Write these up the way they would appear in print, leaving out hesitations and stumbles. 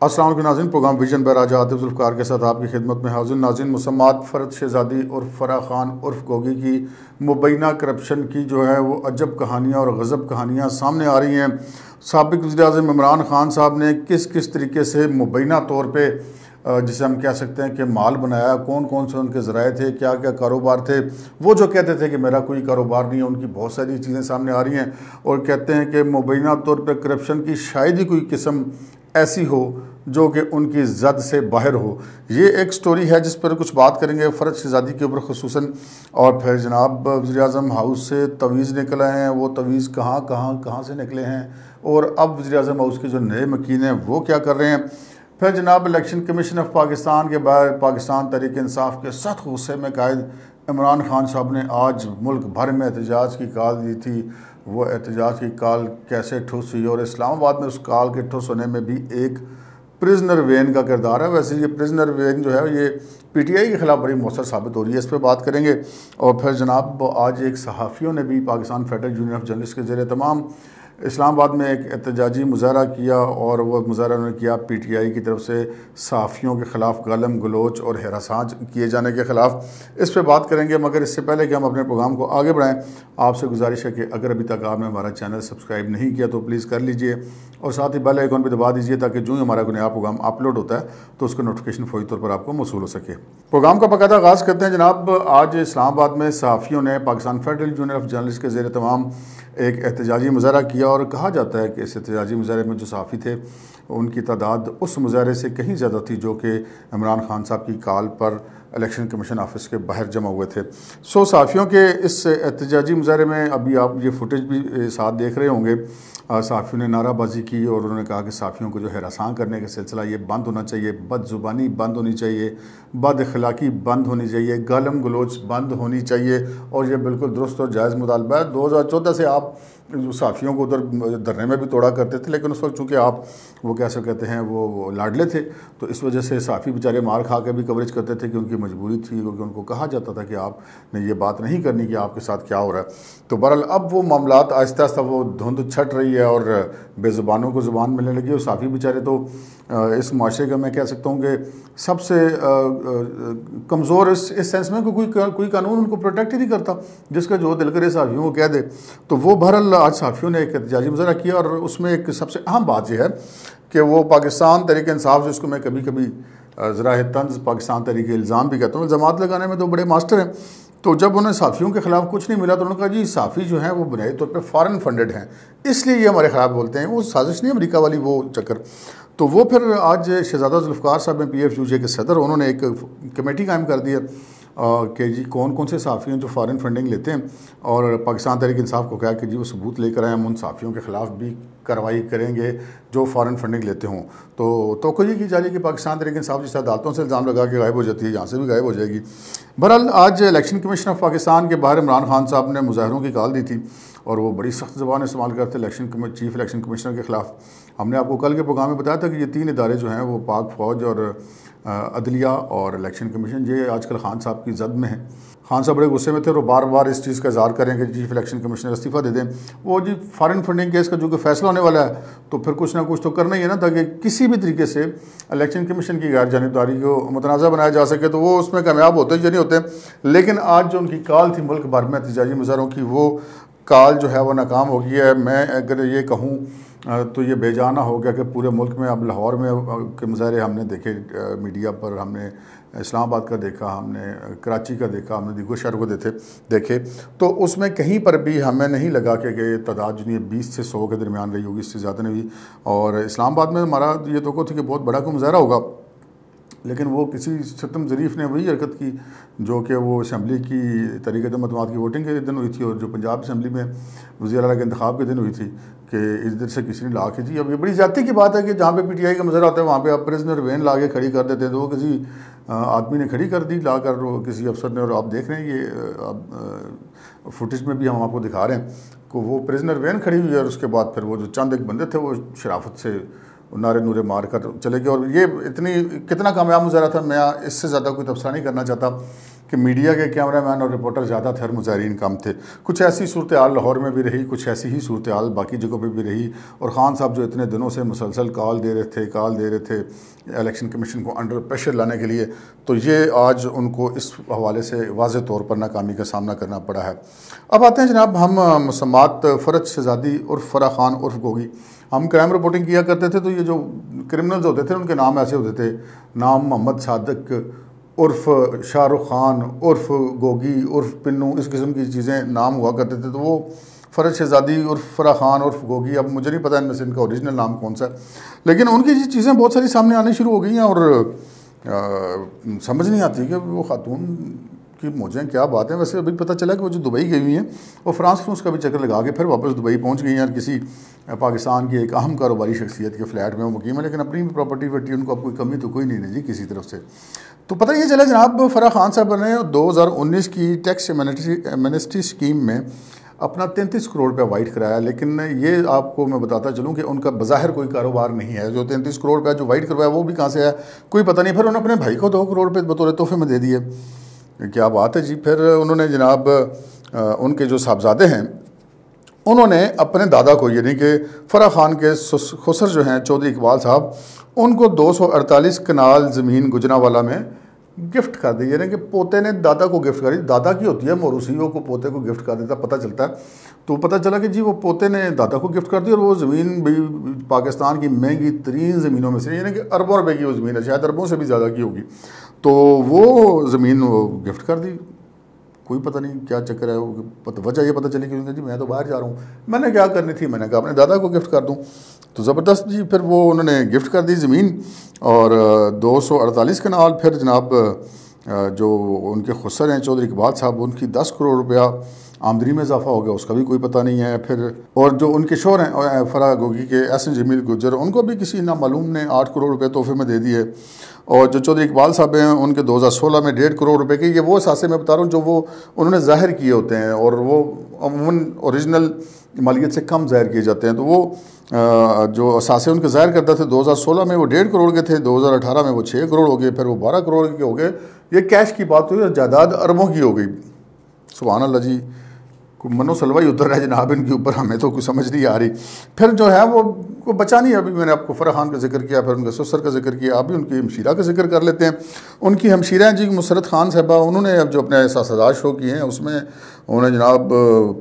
अस्सलाम वालेकुम नाज़रीन, प्रोग्राम विजन पर राजा आतिफ जुल्फ़िकार के साथ आपकी खिदमत में हाज़िर। नाज़रीन, मुसम्मात फ़रद शहज़ादी और फ़राह खान उर्फ गोगी की मुबैना करप्शन की जो है वो अजब कहानियाँ और गज़ब कहानियाँ सामने आ रही हैं। साबिक़ वज़ीर-ए-आज़म इमरान खान साहब ने किस किस तरीके से मुबैना तौर पर जिसे हम कह सकते हैं कि माल बनाया, कौन कौन से उनके ज़राए थे, क्या क्या कारोबार थे। वो जो कहते थे कि मेरा कोई कारोबार नहीं है, उनकी बहुत सारी चीज़ें सामने आ रही हैं और कहते हैं कि मुबैना तौर पर करप्शन की शायद ही कोई किस्म ऐसी हो जो कि उनकी ज़द से बाहर हो। ये एक स्टोरी है जिस पर कुछ बात करेंगे फ़रद शहज़ादी के ऊपर खुसूसन। और फिर जनाब वज़ीर-ए-आज़म हाउस से तवीज़ निकले हैं, वो तवीज़ कहाँ से निकले हैं और अब वज़ीर-ए-आज़म हाउस के जो नए मकीन हैं वो क्या कर रहे हैं। फिर जनाब इलेक्शन कमीशन ऑफ पाकिस्तान के बाहर पाकिस्तान तहरीक इंसाफ के सख्त गुस्से में कायद इमरान खान साहब ने आज मुल्क भर में एहतजाज की कॉल दी थी। वो एहतजाज की कॉल कैसे ठुस हुई और इस्लामाबाद में उस कॉल के ठुस होने में भी एक प्रिजनर वेन का किरदार है। वैसे ये प्रिजनर वेन जो है ये पीटीआई के ख़िलाफ़ बड़ी मौसर साबित हो रही है, इस पर बात करेंगे। और फिर जनाब आज एक सहाफ़ियों ने भी Pakistan federal union of journalist के ज़रिए तमाम इस्लामाबाद में एक एहतजाजी मुज़ाहरा किया और वह मुज़ाहरा उन्होंने किया पीटीआई की तरफ से सहाफ़ियों के ख़िलाफ़ गालम गलोच और हरासां किए जाने के ख़िलाफ़। इस पर बात करेंगे, मगर इससे पहले कि हम अपने प्रोग्राम को आगे बढ़ाएं, आपसे गुजारिश है कि अगर अभी तक आपने हमारा चैनल सब्सक्राइब नहीं किया तो प्लीज़ कर लीजिए और साथ ही बेल आइकन पर दबा दीजिए ताकि जो ही हमारा कोई नया प्रोग्राम अपलोड होता है तो उसका नोटिफिकेशन फौरी तौर पर आपको मौसूल हो सके। प्रोग्राम का बाकायदा आगाज़ करते हैं। जनाब आज इस्लामाबाद में सहाफ़ियों ने Pakistan federal union of journalist के ज़रिए तमाम एक एहतजाजी मुज़ाहरा किया और कहा जाता है कि इस एहतजाजी मुज़ाहरे में जो सहाफ़ी थे उनकी तादाद उस मुज़ाहरे से कहीं ज़्यादा थी जो कि इमरान खान साहब की कॉल पर इलेक्शन कमीशन ऑफिस के बाहर जमा हुए थे। सहाफ़ियों के इस एहतजाजी मुज़ाहरे में अभी आप ये फुटेज भी साथ देख रहे होंगे। सहाफ़ियों ने नाराबाजी की और उन्होंने कहा कि सहाफ़ियों को जो हरासां करने का सिलसिला ये बंद होना चाहिए, बदज़ुबानी बंद होनी चाहिए, बद अखलाक़ी बंद होनी चाहिए, गालम गलोच बंद होनी चाहिए और ये बिल्कुल दुरुस्त और जायज़ मुतालबा है। 2014 से आप सहाफ़ियों को उधर धरने में भी तोड़ा करते थे, लेकिन उस वक्त चूँकि आप वो कैसे कहते हैं वो लाडले थे तो इस वजह से सहाफ़ी बेचारे मार खा के भी कवरेज करते थे कि उनकी मजबूरी थी, क्योंकि उनको कहा जाता था कि आपने ये बात नहीं करनी कि आपके साथ क्या हो रहा है। तो बहरहाल अब वो मामलात आहिस्ता आहिस्ता वो धुंध छट रही है और बेज़ुबानों को ज़ुबान मिलने लगी और सहाफ़ी बेचारे तो इस माशरे का मैं कह सकता हूँ कि सबसे कमज़ोर इस सेंस में कि कोई कानून उनको प्रोटेक्ट ही नहीं करता, जिसका जो दिल करे सहाफ़ियों को कह दे। तो वो बहरहाल आज सहाफ़ियों ने एक एहतजाजी मुज़ाहरा किया और उसमें एक सबसे अहम बात यह है कि वो पाकिस्तान तहरीक इंसाफ, जिसको मैं कभी कभी ज़रा तंज़ पाकिस्तान तहरीक इल्ज़ाम भी कहता हूँ, इल्ज़ामात लगाने में तो बड़े मास्टर हैं। तो जब उन्हें सहाफ़ियों के ख़िलाफ़ कुछ नहीं मिला तो उन्होंने कहा जी सहाफ़ी जो हैं वो बुनियादी तौर पर फ़ॉरेन फंडेड हैं, इसलिए ये हमारे ख़िलाफ़ बोलते हैं। वो साजिश नहीं अमरीका वाली वो चक्कर। तो वो फिर आज शहज़ादा जुल्फ़िकार साहब में PFUJ के सदर, उन्होंने एक कमेटी कायम कर दी है कि जी कौन कौन से सहाफ़ी हैं जो फ़ॉरेन फंडिंग लेते हैं और पाकिस्तान तहरीक इंसाफ को कहा कि जी वो सबूत लेकर आए, हम उन सहाफ़ियों के ख़िलाफ़ भी कार्रवाई करेंगे जो फ़ॉरेन फंडिंग लेते हों। तो कोई की जा रही है कि पाकिस्तान तहरीक इंसाफ जिस अदालतों से इल्ज़ाम लगा के गायब हो जाती है, यहाँ से भी गायब हो जाएगी। बहरहाल आज इलेक्शन कमीशन ऑफ पाकिस्तान के बाहर इमरान खान साहब ने मुज़ाहरों की कॉल दी थी और वो बड़ी सख्त ज़बान इस्तेमाल करते चीफ़ इलेक्शन कमिश्नर के ख़िलाफ़। हमने आपको कल के प्रोग्राम में बताया था कि ये 3 इदारे जो हैं वो पाक फ़ौज और अदलिया और इलेक्शन कमीशन, ये आजकल खान साहब की जद में है। खान साहब बड़े गुस्से में थे और बार बार इस चीज़ का इज़हार करें कि चीफ इलेक्शन कमिश्नर इस्तीफ़ा दे दें। वो जी फ़ॉरेन फंडिंग केस का जो कि फ़ैसला होने वाला है तो फिर कुछ ना कुछ तो करना ही है ना, ताकि किसी भी तरीके से इलेक्शन कमीशन की गैर जानिबदारी को मुतनाज़ा बनाया जा सके। तो वो उसमें कामयाब होते या नहीं होते। लेकिन आज जो उनकी कॉल थी मुल्क भर में एहतजाजी मुज़ाहरों की, वो कॉल जो है वो नाकाम हो गई है। मैं अगर ये कहूँ तो ये बेजाना हो गया कि पूरे मुल्क में अब लाहौर में के मुज़ाहरे हमने देखे मीडिया पर, हमने इस्लामाबाद का देखा, हमने कराची का देखा, हमने दीगर शहरों को देखे तो उसमें कहीं पर भी हमें नहीं लगा कि तादाद जो नहीं 20 से 100 के दरमियान रही होगी, इससे ज़्यादा नहीं हुई। और इस्लामाबाद में हमारा ये तो थी कि बहुत बड़ा कोई मुज़ाहरा होगा, लेकिन वो किसी सितम ज़रीफ़ ने वही हरकत की जो कि वो असम्बली की तरीक़त मतमाद की वोटिंग के दिन हुई थी और जो पंजाब असम्बली में वज़ीर आला के इंतखाब के दिन हुई थी कि इधर से किसी ने ला के जी, अब ये बड़ी ज़्यादती की बात है कि जहाँ पे PTI का मुज़ाहरा होता है वहाँ पे आप प्रिजनर वैन ला के खड़ी कर देते हैं। तो वो किसी आदमी ने खड़ी कर दी ला कर, किसी अफसर ने, और आप देख रहे हैं ये आप फुटेज में भी हम आपको दिखा रहे हैं कि वो प्रिजनर वैन खड़ी हुई है और उसके बाद फिर वो जो चंद एक बंदे थे वो शराफत से नारे नूरे मार कर चले गए। और ये कितना कामयाब मुज़ाहरा था, मैं इससे ज़्यादा कोई तबसरा नहीं करना चाहता कि मीडिया के कैमरामैन और रिपोर्टर ज़्यादा थे और मुज़ाहिरीन कम थे। कुछ ऐसी सूरत हाल लाहौर में भी रही, कुछ ऐसी ही सूरत हाल बाकी जगहों पर भी रही। और ख़ान साहब जो इतने दिनों से मुसलसल कॉल दे रहे थे इलेक्शन कमीशन को अंडर प्रेशर लाने के लिए, तो ये आज उनको इस हवाले से वाज़े तौर पर नाकामी का सामना करना पड़ा है। अब आते हैं जनाब, हम मुसम्मात फ़रज शहज़ादी उर्फ फ़राह खान उर्फ गोगी, हम क्राइम रिपोर्टिंग किया करते थे, तो ये जो क्रिमिनल्स होते थे उनके नाम ऐसे होते थे, नाम मोहम्मद सादिक उर्फ शाहरुख खान उर्फ गोगी उर्फ पिन्नू, इस किस्म की चीज़ें नाम हुआ करते थे। तो वो फ़रज शहज़ादी उर्फ फ़राह खान उर्फ गोगी, अब मुझे नहीं पता इनमें से इनका ओरिजिनल नाम कौन सा है, लेकिन उनकी चीज़ें बहुत सारी सामने आनी शुरू हो गई हैं और समझ नहीं आती कि वो खातून की मौजें क्या बात है। वैसे अभी पता चला कि वो जो दुबई गई हुई हैं वो फ्रांस का भी चक्कर लगा के फिर वापस दुबई पहुंच गई हैं और किसी पाकिस्तान की एक अहम कारोबारी शख्सियत के फ्लैट में वो मुकीम है, लेकिन अपनी भी प्रॉपर्टी वटी उनको अब कोई कमी तो कोई नहीं है जी किसी तरफ से। तो पता ये चला जनाब, फ़राह खान साहब ने 2019 की टैक्स एमनेस्टी स्कीम में अपना 33 करोड़ रुपया वाइट कराया, लेकिन ये आपको मैं बताता चलूँ कि उनका बज़ाहिर कोई कारोबार नहीं है। जो 33 करोड़ रुपया जो वाइट करवाया वो भी कहाँ से आया कोई पता नहीं। फिर उन्होंने अपने भाई को 2 करोड़ रुपये बतौर तोहफे में दे दिए, क्या बात है जी। फिर उन्होंने जनाब उनके जो साहबजादे हैं उन्होंने अपने दादा को, यानी कि फ़राह खान के खुसर जो हैं चौधरी इकबाल साहब, उनको 248 कनाल ज़मीन गुजरांवाला में गिफ्ट कर दी, यानी कि पोते ने दादा को गिफ्ट करी। दादा की होती है मौरूसी, वो को पोते को गिफ्ट कर देता, पता चलता है। तो पता चला कि जी वो पोते ने दादा को गिफ्ट कर दी और वो ज़मीन भी पाकिस्तान की महंगी तरीन ज़मीनों में से, यानी कि अरबों रुपए की वो ज़मीन है, शायद अरबों से भी ज़्यादा की होगी। तो वो ज़मीन वो गिफ्ट कर दी, कोई पता नहीं क्या चक्कर है। वजह ये पता चली कि जी मैं तो बाहर जा रहा हूँ, मैंने क्या करनी थी, मैंने कहा अपने दादा को गिफ्ट कर दूँ। तो ज़बरदस्त जी, फिर वो उन्होंने गिफ्ट कर दी ज़मीन और 248 कनाल। फिर जनाब जो उनके खुसर हैं चौधरी इकबाल साहब, उनकी 10 करोड़ रुपया आमदनी में इजाफा हो गया, उसका भी कोई पता नहीं है। फिर और जो उनके शोहर हैं फ़राह गोगी के एहसन जमील गुज्जर, उनको भी किसी नामालूम ने 8 करोड़ रुपये तोहफे में दे दिए। और जो चौधरी इकबाल साहब हैं उनके 2016 में 1.5 करोड़ रुपए के, ये वो असासे मैं बता रहा हूँ जो वो उन्होंने ज़ाहिर किए होते हैं और वो अमूमन ओरिजिनल मालियत से कम ज़ाहिर किए जाते हैं। तो वो जो असासे उनके ज़ाहिर करते थे 2016 में वो 1.5 करोड़ के थे, 2018 में वो 6 करोड़ हो गए, फिर वो 12 करोड़ के हो गए। ये कैश की बात हुई और जायदाद अरबों की हो गई। सुभान अल्लाह जी, मनो सलवा ही उतर रहा है जनाब इनके ऊपर, हमें तो कुछ समझ नहीं आ रही। फिर जो है वो को बचा नहीं। अभी मैंने आपको फ़राह खान का जिक्र किया, फिर उनके ससुर का जिक्र किया, अभी उनकी हमशीरा का जिक्र कर लेते हैं। उनकी हमशीरा जी मुसरत खान साहबा, उन्होंने अब जो अपने एहसासात शो किए हैं उसमें उन्होंने जनाब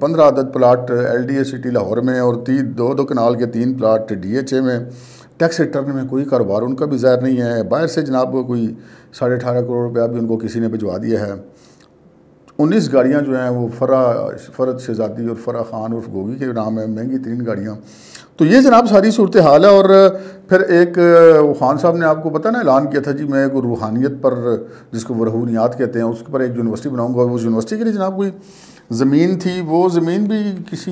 15 अदद प्लाट LDA सिटी लाहौर में और 2 कनाल के 3 प्लाट DHA में, टैक्स रिटर्न में कोई कारोबार उनका भी ज़ाहिर नहीं है। बाहर से जनाब कोई 18.5 करोड़ रुपया भी उनको किसी ने भिजवा दिया है। 19 गाड़ियाँ जो हैं वो फ़रज शहज़ादी और फ़राह खान उर्फ गोगी के नाम है, महंगी 3 गाड़ियाँ। तो ये जनाब सारी सूरत हाल है। और फिर एक खान साहब ने आपको पता ना ऐलान किया था जी मैं एक रूहानियत पर, जिसको वो रूहानियात कहते हैं, उसके पर एक यूनिवर्सिटी बनाऊँगा। उस यूनिवर्सिटी के लिए जनाब कोई ज़मीन थी, वो ज़मीन भी किसी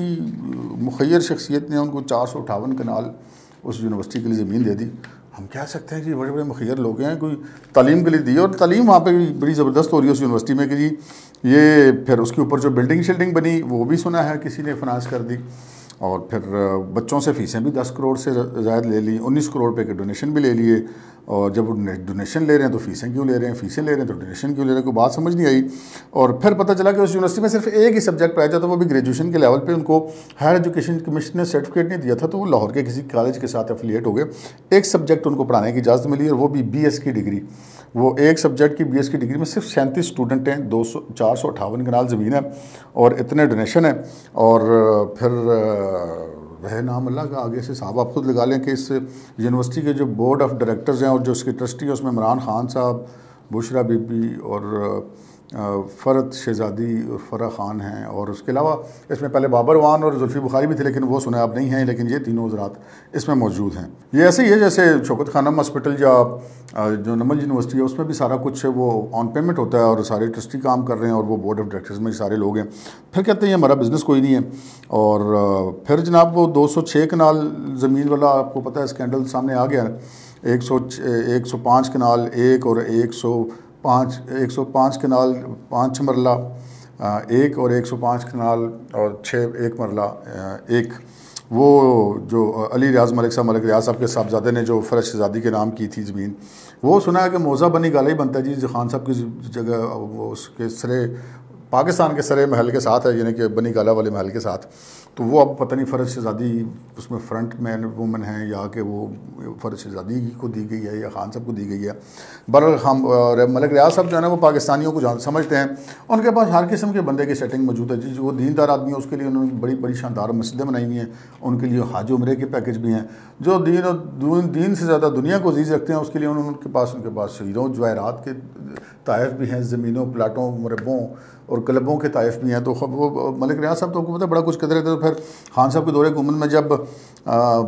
मुखय्यर शख्सियत ने उनको 458 कनाल उस यूनिवर्सिटी के लिए ज़मीन दे दी। हम कह सकते हैं कि बड़े बड़े मुखय्यर लोग हैं, कोई तालीम के लिए दी और तालीम वहाँ पे बड़ी ज़बरदस्त हो रही है उस यूनिवर्सिटी में कि जी ये। फिर उसके ऊपर जो बिल्डिंग बनी वो भी सुना है किसी ने फाइनेंस कर दी। और फिर बच्चों से फ़ीसें भी 10 करोड़ से ज़्यादा ले ली, 19 करोड़ रुपए के डोनेशन भी ले लिए। और जब डोनेशन ले रहे हैं तो फ़ीसें क्यों ले रहे हैं, फ़ीसें ले रहे हैं तो डोनेशन क्यों ले रहे हैं, कोई बात समझ नहीं आई। और फिर पता चला कि उस यूनिवर्सिटी में सिर्फ एक ही सब्जेक्ट पढ़ाया जाता, वो भी ग्रेजुएशन के लेवल पे। उनको हायर एजुकेशन कमीशन ने सर्टिफिकेट नहीं दिया था, तो वो लाहौर के किसी कॉलेज के साथ एफिलिएट हो गए। एक सब्जेक्ट उनको पढ़ाने की इजाज़त मिली और वो भी BS की डिग्री। वो एक सब्जेक्ट की BS की डिग्री में सिर्फ 37 स्टूडेंट हैं, 458 कनाल ज़मीन है और इतने डोनेशन है। और फिर वह नाम अल्लाह का आगे से साहब आप खुद लगा लें कि इस यूनिवर्सिटी के जो बोर्ड ऑफ डायरेक्टर्स हैं और जो उसके ट्रस्टी हैं उसमें इमरान खान साहब, बुशरा बीबी और फ़रज शहज़ादी और फ़राह खान हैं। और उसके अलावा इसमें पहले बाबर वान और जुल्फ़ी बुखारी भी थे, लेकिन वो सुने आप नहीं हैं, लेकिन ये तीनों हज़रात इसमें मौजूद हैं। ये ऐसे ही है जैसे शौकत खानम हॉस्पिटल या जो नमल यूनिवर्सिटी है उसमें भी सारा कुछ वो ऑन पेमेंट होता है और सारे ट्रस्टी काम कर रहे हैं और वो बोर्ड ऑफ डायरेक्टर्स में सारे लोग हैं। फिर कहते हैं हमारा बिज़नेस कोई नहीं है। और फिर जनाब वो 206 कनाल ज़मीन वाला आपको पता है स्कैंडल सामने आ गया। 105 कनाल एक और 105 कनाल 5 मरला एक और 105 कनाल और 6 1 मरला एक, वो जो अली रियाज मलिक साहब, मलिक रियाज साहब के साहबजादे ने जो फ़रज शहज़ादी के नाम की थी ज़मीन, वो सुना है कि मौज़ा बनी गाला ही बनता है जी खान साहब की जगह, वो उसके सरे पाकिस्तान के सरे महल के साथ है, यानी कि बनी गाला वाले महल के साथ। तो वो अब पता नहीं फ़रज शहज़ादी उसमें फ्रंट मैन वूमन हैं या कि वो फ़रज शहज़ादी को दी गई है या खान साहब को दी गई है। बहरहाल हम मलिक रियाज साहब जो है ना वो पाकिस्तानियों को समझते हैं, उनके पास हर किस्म के बंदे की सेटिंग मौजूद है जी। जो दीनदार आदमी है उसके लिए उन्होंने बड़ी बड़ी शानदार मस्जिदें बनाई हुई हैं, उनके लिए हज उम्रे के पैकेज भी हैं। जो दीन से ज़्यादा दुनिया को अजीज़ रखते हैं उसके लिए उनके पास हीरों जवाहरात के ताइफ भी हैं, ज़मीनों प्लाटों मुरब्बों और क्लबों के ताइफ भी हैं। तो वो मलिक रियाज साहब तो आपको पता है बड़ा कुछ कहते रहते। तो फिर खान साहब के दौरे हुकूमत में जब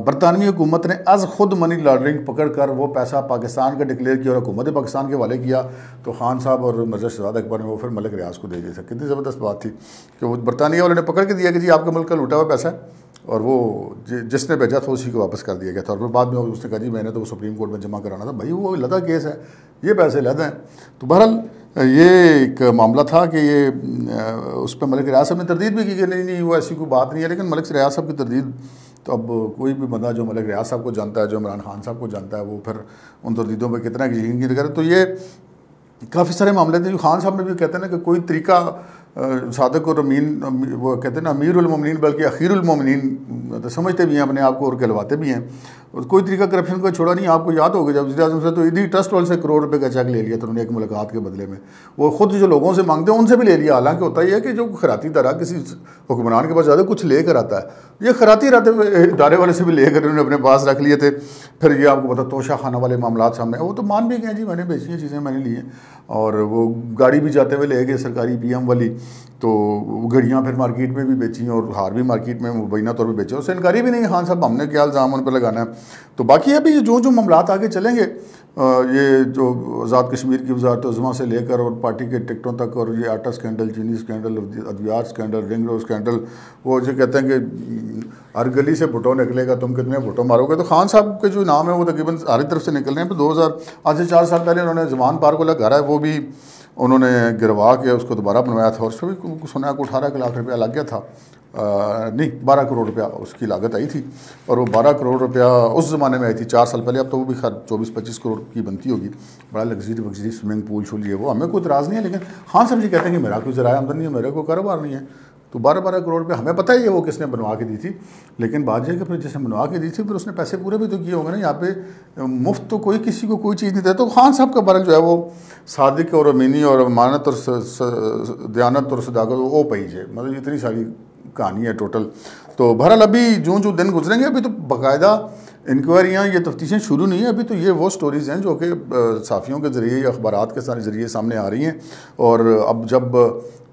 बरतानवी हुकूमत ने अज़ खुद मनी लॉन्ड्रिंग पकड़ कर वो पैसा पाकिस्तान का डिक्लेयर किया और हुकूमत पाकिस्तान के हवाले किया, तो खान साहब और मिर्ज़ा शहज़ाद अकबर ने वो फिर मलिक रियाज को दे दिया था। कितनी ज़बरदस्त बात थी कि वो बरतानिया वाले ने पकड़ के दिया कि जी आपके मुल्क का लूटा हुआ पैसा है, और वो जिसने भेजा था उसी को वापस कर दिया गया था। और फिर बाद में उसने कहा जी मैंने तो वो सुप्रीम कोर्ट में जमा कराना था। भाई वो लदा केस है, ये पैसे लदा हैं। तो बहरहाल ये एक मामला था कि ये उस पर मलिक रियाज साहब ने तरदीद भी की कि नहीं वो ऐसी कोई बात नहीं है। लेकिन मलिक रियाज साहब की तरदीद तो अब कोई भी बंदा जो मलिक रियाज साहब को जानता है, जो इमरान खान साहब को जानता है, वो फिर उन तरदीदों पर कितना यकीन करे। तो ये काफ़ी सारे मामले थे। खान साहब में भी कहते हैं ना कि कोई तरीका सादक और अमीन, वो कहते हैं ना अमीरुल मोमिनीन बल्कि अखीरुल मोमिनीन, तो समझते भी हैं अपने आप को और कहलवाते भी हैं। और कोई तरीका करप्शन को छोड़ा नहीं। आपको याद होगा जब वज़ीर-ए-आज़म से तो इसी ट्रस्ट वाले से करोड़ रुपए का चेक ले लिया था उन्होंने एक मुलाकात के बदले में। वो खुद जो लोगों से मांगते हैं उनसे भी ले लिया। हालांकि होता यह है कि जो खैराती इदारा किसी हुक्मरान के पास ज़्यादा कुछ लेकर आता है, ये खैराती इदारे वाले से भी लेकर उन्होंने अपने पास रख लिए थे। फिर ये आपको पता तोशा खाना वाले मामला सामने, वो तो मान भी गए जी मैंने बेची हैं चीज़ें मैंने ली हैं। और वो गाड़ी भी जाते हुए ले गए सरकारी PM वाली, तो घड़ियाँ फिर मार्केट में भी बेची और हार भी मार्केट में मुबैना तौर पर बेचे, उससे इनकारी भी नहीं खान साहब हमने क्या इल्ज़ाम उन पर लगाना है। तो बाकी अभी जो मामलात आगे चलेंगे, ये जो आज़ाद कश्मीर की वज़ारत उज़्मा से लेकर और पार्टी के टिकटों तक, और ये आटा स्कैंडल, चीनी स्कैंडल, अद्वियात स्कैंडल, रिंग रोड स्कैंडल, वो जो कहते हैं कि हर गली से भुट्टो निकलेगा, तुम कितने भुट्टो मारोगे। तो खान साहब के जो नाम है वो तकरीबन सारी तरफ से निकल रहे हैं। तो आज से 4 साल पहले उन्होंने जवान पार्क वाला घर है वो भी उन्होंने गिरवा के उसको दोबारा बनवाया था, और उसमें भी सुना को 18 लाख रुपया लग गया था। नहीं 12 करोड़ रुपया उसकी लागत आई थी, और वो 12 करोड़ रुपया उस ज़माने में आई थी 4 साल पहले। अब तो वो भी खैर 24-25 करोड़ की बनती होगी। बड़ा लग्जरी स्विमिंग पूल शूल है वो, हमें कोई इतराज़ नहीं है। लेकिन खान साहब जी कहते हैं कि मेरा कोई ज़राया आमदनी नहीं है, मेरा कोई कारोबार नहीं है। तो 12-12 करोड़ रुपये हमें पता ही है वो किसने बनवा के दी थी। लेकिन बात यह कि फिर जिसने बनवा के दी थी फिर उसने पैसे पूरे भी तो किए होंगे ना। यहाँ पे मुफ्त तो कोई किसी को कोई चीज़ नहीं देता। तो खान साहब का बारे जो है वो सादिक और अमीनी और अमानत और दयानत और सदाकत वो पहीजे, मतलब इतनी सारी कहानी है टोटल। तो बहरहाल अभी जो दिन गुजरेंगे, अभी तो बाकायदा इंक्वायरियाँ, ये तफ्तीशें शुरू नहीं है अभी। तो ये वो स्टोरीज़ हैं जो कि साफ़ियों के ज़रिए या अखबारात के सारे ज़रिए सामने आ रही हैं। और अब जब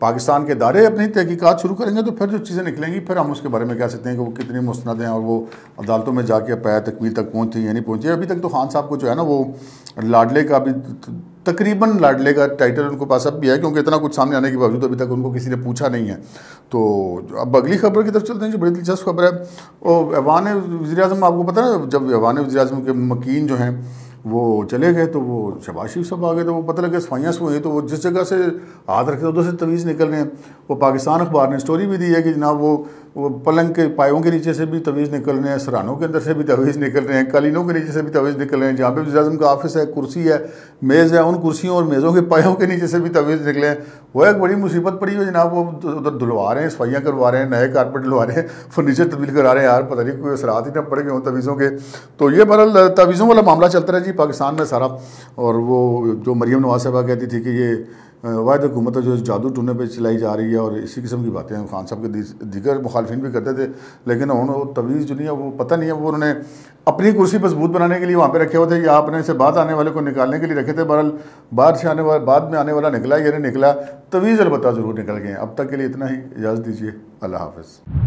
पाकिस्तान के दायरे अपनी तहकीकात शुरू करेंगे तो फिर जो चीज़ें निकलेंगी फिर हम उसके बारे में कह सकते हैं कि वो कितनी मुस्तनद हैं और वो अदालतों में जाके पाया तकमील तक पहुँची या नहीं पहुँची। अभी तक तो खान साहब को जो है ना वो लाडले का भी तकरीबन लाडले का टाइटल उनको पास अब भी है, क्योंकि इतना कुछ सामने आने के बावजूद अभी तक उनको किसी ने पूछा नहीं है। तो अब अगली खबर की तरफ चलते हैं जो बड़ी दिलचस्प खबर है। वो ऐवान वज़ीर-ए-आज़म, आपको पता है जब ऐवान वज़ीर-ए-आज़म के मकीन जो हैं वो चले गए तो वो शहबाज शरीफ साहब आ गए, तो वो पता लगे सफाइयाँ हुई, तो वो जिस जगह से हाथ रखते उधर से तवीज़ निकल रहे हैं। वो पाकिस्तान अखबार ने स्टोरी भी दी है कि जनाब वो पलंग के पायों के नीचे से भी तवीज़ निकल रहे हैं, सरानों के अंदर से भी तवीज़ निकल रहे हैं, कालीनों के नीचे से भी तवीज़ निकल रहे हैं। जहाँ पे वज़ीर-ए-आज़म का ऑफिस है, कुर्सी है, मेज़ है, उन कुर्सियों और मेज़ों के पायों के नीचे से भी तवीज़ निकले हैं। वो एक बड़ी मुसीबत पड़ी है जनाब। वो उधर धुलवा रहे हैं, सफाइयाँ करवा रहे हैं, नए कारपेट डलवा रहे हैं, फर्नीचर तब्दील करा रहे हैं। यार पता नहीं कोई असरात ही ना पड़ गए हों तवीज़ों के। तो ये बहरहाल तवीज़ों वाला मामला चलता रहा जी पाकिस्तान में सारा। और वो जो मरियम नवाज़ साहबा कहती थी कि ये वाहिद हुकूमत जो जादू टूने पे चलाई जा रही है, और इसी किस्म की बातें खान साहब के दीगर मुखालफिन भी करते थे। लेकिन वो तवीज़ जो नहीं है वो पता नहीं है, वो उन्होंने अपनी कुर्सी मजबूत बनाने के लिए वहाँ पे रखे हुए थे या आपने से बात आने वाले को निकालने के लिए रखे थे। बहरहाल बाद में आने वाला निकला या नहीं निकला, तवीज़ अलबत्ता ज़रूर निकल गए। अब तक के लिए इतना ही, इजाज़त दीजिए, अल्लाह हाफ़िज़।